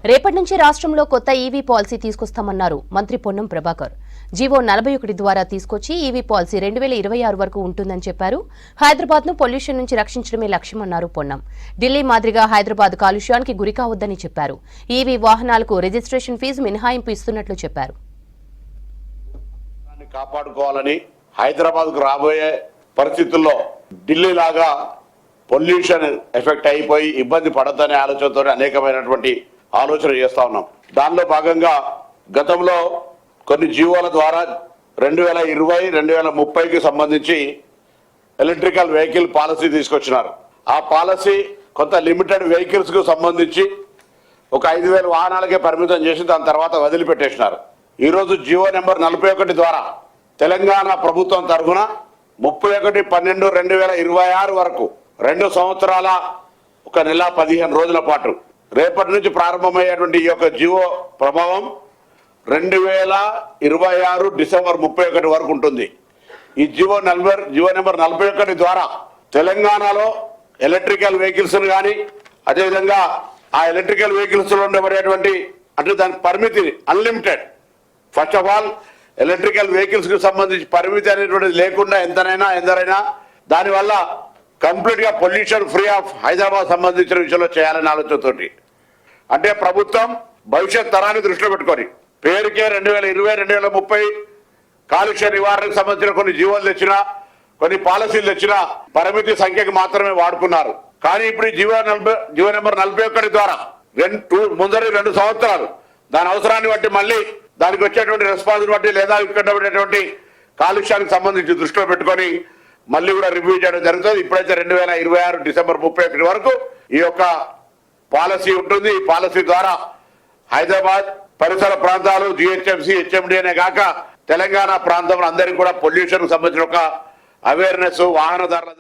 రేపటి నుంచి రాష్ట్రంలో కొత్త ఈవీ పాలసీ తీసుకొస్తామన్నారు మంత్రి పొన్నం ప్రభాకర్. జీవో 41 ద్వారా తీసుకొచ్చి ఈవీ పాలసీ 2026 వరకు ఉంటుందని చెప్పారు. హైదరాబాద్ ను పొల్యూషన్ నుంచి రక్షించడమే లక్ష్యమన్నారు పొన్నం. ఢిల్లీ మాదిరిగా హైదరాబాద్ కాలుష్యానికి గురి కావద్దని చెప్పారు. ఈవీ వాహనాలకు రిజిస్ట్రేషన్ ఫీజు మినహాయింపు ఇస్తున్నట్లు చెప్పారు. కాపాడుకోవాలని హైదరాబాద్కు రాబోయే పరిస్థితుల్లో ఢిల్లీ లాగా పొల్యూషన్ ఎఫెక్ట్ అయిపోయి ఇబ్బంది పడద్దనే ఆలోచనతో అనేకమైనటువంటి ఆలోచన చేస్తా ఉన్నాం. దానిలో భాగంగా గతంలో కొన్ని జీవోల ద్వారా 2020, 2030కి సంబంధించి ఎలక్ట్రికల్ వెహికల్ పాలసీ తీసుకొచ్చినారు. ఆ పాలసీ కొంత లిమిటెడ్ వెహికల్స్ కు సంబంధించి ఒక 5,000 వాహనాలకే పరిమితం చేసి దాని తర్వాత వదిలిపెట్టేసినారు. ఈరోజు జీవో నెంబర్ 41 ద్వారా తెలంగాణ ప్రభుత్వం తరఫున 31/12/2026 వరకు 2 సంవత్సరాల 1 నెల 15 రోజుల పాటు రేపటి నుంచి ప్రారంభమయ్యేటువంటి ఈ యొక్క జీవో ప్రభావం 2026 డిసెంబర్ 31 వరకు ఉంటుంది. ఈ జీవో నెంబర్ 41 ద్వారా తెలంగాణలో ఎలక్ట్రికల్ వెహికల్స్ కానీ అదేవిధంగా ఆ ఎలక్ట్రికల్ వెహికల్స్ లో ఉండబడేటువంటి అంటే దాని పరిమితి unlimited. First of all electrical vehicles కి సంబంధించి పరిమితి అనేటువంటిది లేకుండా ఎందరైనా దానివల్ల కంప్లీట్ గా పొల్యూషన్ ఫ్రీ ఆఫ్ హైదరాబాద్ సంబంధించిన విషయంలో చేయాలనే ఆలోచనతోటి అంటే ప్రభుత్వం భవిష్యత్ తరాన్ని దృష్టిలో పెట్టుకొని పేరుకే 2020, 2030 కాలుష్య నివారణకు సంబంధించిన కొన్ని జీవోలు తెచ్చినా కొన్ని పాలసీలు తెచ్చినా పరిమితి సంఖ్యకు మాత్రమే వాడుకున్నారు. కానీ ఇప్పుడు జీవో నెంబర్ 41 ద్వారా ముందరి 2 సంవత్సరాలు దాని అవసరాన్ని బట్టి మళ్ళీ దానికి వచ్చేటువంటి రెస్పాన్స్ బట్టి లేదా ఇక్కడ ఉండేటువంటి కాలుష్యానికి సంబంధించి దృష్టిలో పెట్టుకొని మళ్ళీ కూడా రివ్యూ చేయడం జరుగుతుంది. ఇప్పుడైతే 2026 డిసెంబర్ 31 వరకు ఈ యొక్క పాలసీ ఉంటుంది. ఈ పాలసీ ద్వారా హైదరాబాద్ పరిసర ప్రాంతాలు జిహెచ్ఎంసీ, హెచ్ఎండి అనే కాక తెలంగాణ ప్రాంతంలో అందరికీ కూడా పొల్యూషన్ సంబంధించిన ఒక అవేర్నెస్ వాహనదారుల